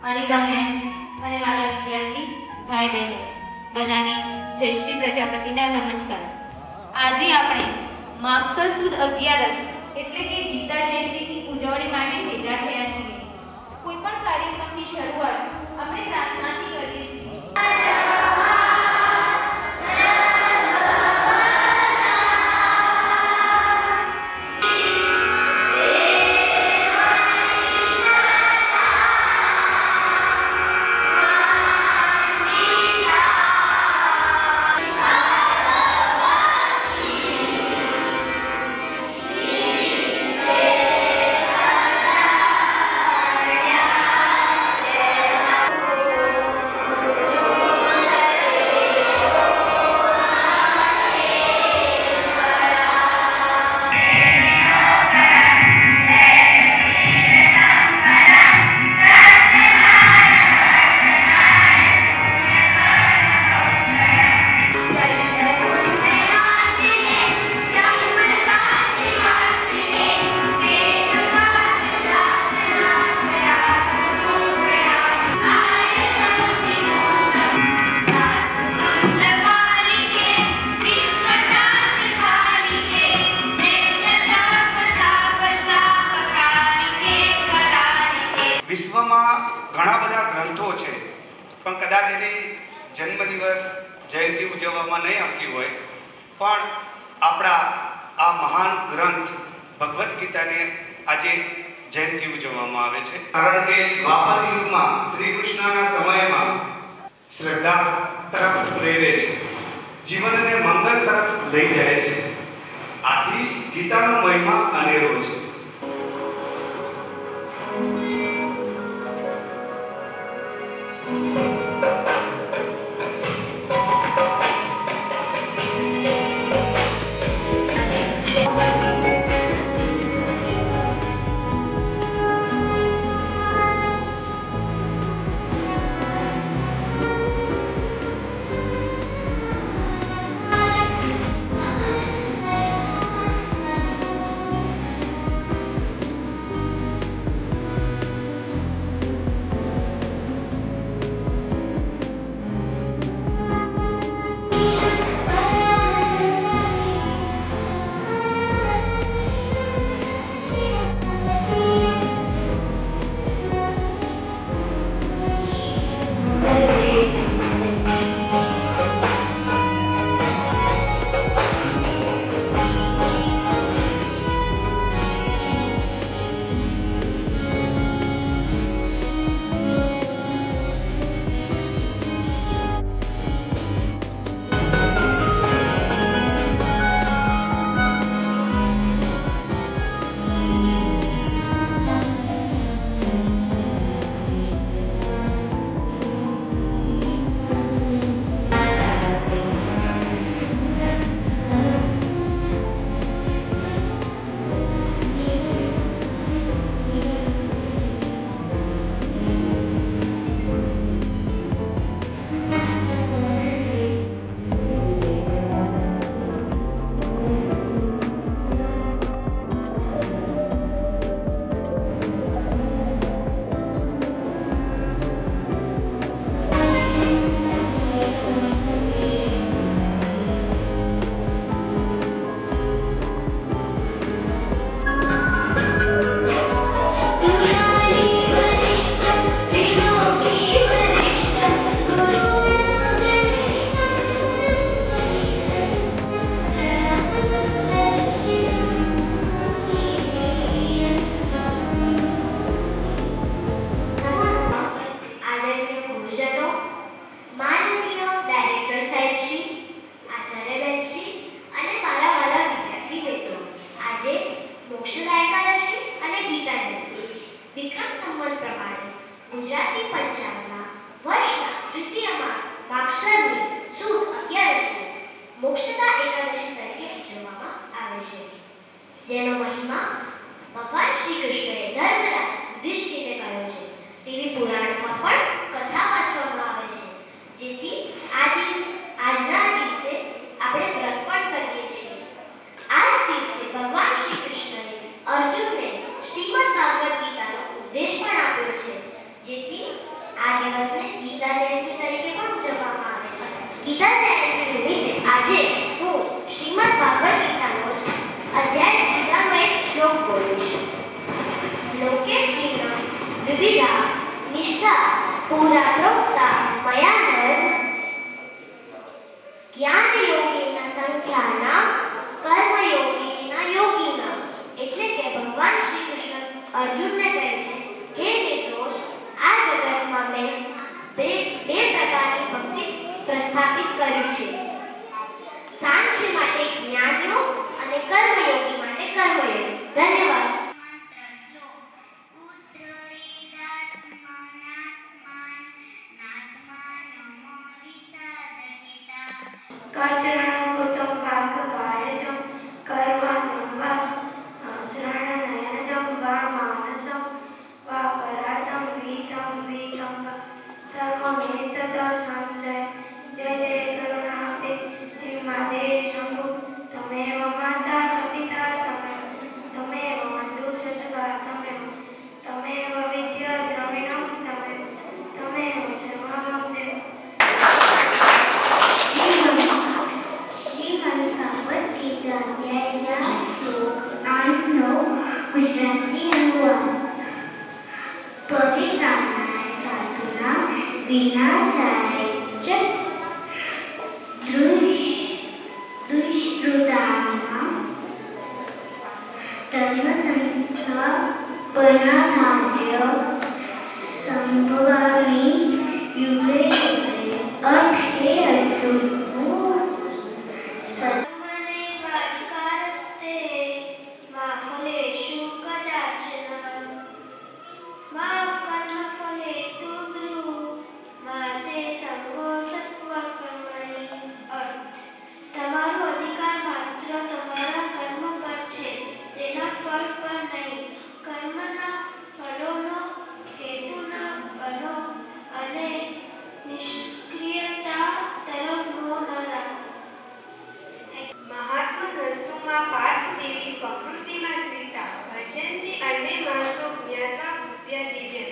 અનિતા બહેન અને મારા વિદ્યાર્થી ભાઈ બહેનો બધાને જયશ્રી પ્રજાપતિના નમસ્કાર. આજે આપણે માગસર સુદ 11 એટલે કે ગીતા જયંતિની ઉજવણી માટે ભેગા થયા છીએ. કોઈ પણ કાર્યક્રમની શરૂઆત આપણે પ્રાર્થનાથી કરીએ છીએ. વિશ્વમાં ઘણા બધા ગ્રંથો છે, પણ કદાચ એની જન્મદિવસ જયંતિ ઉજવવામાં નહીં આવતી હોય, પણ આપણા આ મહાન ગ્રંથ ભગવદ્ ગીતાને આજે જયંતિ ઉજવવામાં આવે છે. કારણ કે દ્વાપર યુગમાં શ્રી કૃષ્ણના સમયમાં શ્રદ્ધા તરફ પ્રેરે છે, જીવનને મંગળ તરફ લઈ જાય છે. આથી જ ગીતાનો મહિમા અનેરો છે. જન્મજયંતિ નિમિત્તે આજે હું શ્રીમદ ભાગવત ગીતાનો જ અધ્યાય બીજાનો એક શ્લોક બોલીશ. લોકેશ્રીના વિવિધા નિષ્ઠા પૂરા પ્રોક્તા મયા નર જ્ઞાન યોગીના સંખ્યાના કર્મ યોગીના યોગીના. એટલે કે ભગવાન શ્રી કૃષ્ણ અર્જુનને કહે છે, હે નિર્દોષ, આ જગતમાં મેં બે પ્રકારની ભક્તિ પ્રસ્થાપિત કરી છે. સાંખ્ય માટે જ્ઞાનયોગ અને કર્મયોગી માટે કર્મયોગ. ધન્યવાદ. कर्चरणकुतं वाक्कायजं कर्माजं वा श्रवणनयनजं वा मानसं वा परातं वीतं वा सर्वमेतत् संशय. जय जय करुणाब्धे श्रीमते शम्भु. तमेव माता च पिता तमेव बन्धु च सखा तमेव विद्या द्रविणं तमेव सर्वं देव. શ્રીમદ ભાગવત ગીતા અધ્યાય 4 શ્લોક 8-9 ગુજરાતી અનુવાદ. પરિત્રાણાય સાધુના વિનાશાય ચ દુષ્કૃતાનાં ધર્મસંસ્થાપનાર્થાય સંભવામિ યુગે યુગે. અર્થ, હે અર્જુન, कर्मणैवाधिकारस्ते मा फलेषु कदाचन मा कर्मफलेषु मा ते संगोऽसत्त्वकर्मणि. અર્થ, તમારો અધિકાર માત્ર તમારા કર્મ પર છે, તેના ફળ પર નહીં. કર્મના ફળોનો, હેતુના બનો અને નિષ્ક્રિયતા તરફ મોહ ન રાખો. મહાત્મા ગ્રસ્તોમાં પાર્થ દેવી પ્રકૃતિમાં સ્થિરતા ભજંતી અન્ય માણસો જ્ઞાતા બુદ્ધ્યા દિવ્ય.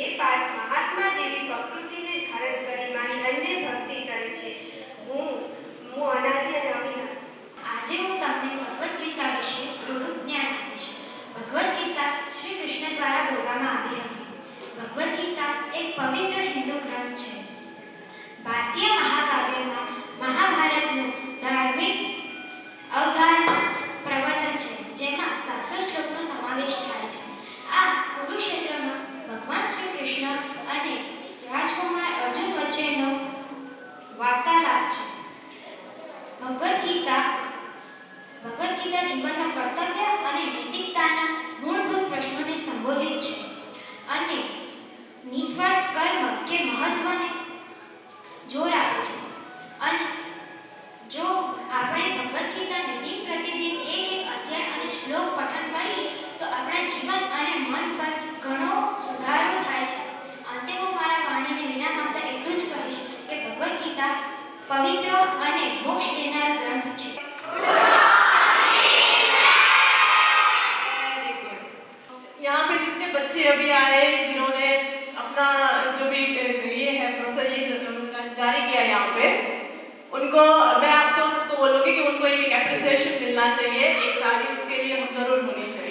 એ પાર્થ મહાત્મા દેવી પ્રકૃતિને ધારણ કરી મારી અન્ય ભક્તિ કરે છે. હું અનાદિ અને અવિનાશી. આજે હું તમને ભગવદ્ ગીતા વિશે થોડું જ્ઞાન આપીશ. ભગવદ્ ગીતા શ્રી કૃષ્ણ દ્વારા બોલવામાં આવી હતી. ભગવદ્ ગીતા એક પવિત્ર હિન્દુ ગ્રંથ છે. ભારતીય મહાકાવ્યમાં મહાભારતનું ધાર્મિક અવધારણા પ્રવચન છે, જેમાં 700 શ્લોકનો સમાવેશ થાય છે. આ કુરુક્ષેત્રમાં ભગવાન શ્રી કૃષ્ણ અને રાજકુમાર અર્જુન વચ્ચેનો વાર્તાલાપ છે. ભગવદ્ ગીતા જીવનના કર્તવ્ય અને નૈતિકતાના મૂળભૂત પ્રશ્નોને સંબોધિત છે અને નિસ્વાર્થ કર્મ કે મહત્વને જોર આપે છે. અને જો આપણે ભગવદ્ ગીતાને દિન પ્રતિદિન એક અધ્યાય અને શ્લોક પઠન કરીએ તો આપણા જીવન અને મન પર ઘણો સુધારો થાય છે. અંતે હું મારા વાણીને વિરામ આપતા એટલું જ કહીશ કે ભગવદ્ ગીતા પવિત્ર અને મોક્ષ દેનાર ગ્રંથ છે. यहाँ पे जितने बच्चे अभी आए जिन्होंने अपना जो भी ये है प्रोसेस ये जारी किया यहाँ पे, उनको मैं आपको सबको बोलूँगी कि उनको एक एप्रिसिएशन मिलना चाहिए, एक तारीफ के लिए जरूर होनी चाहिए.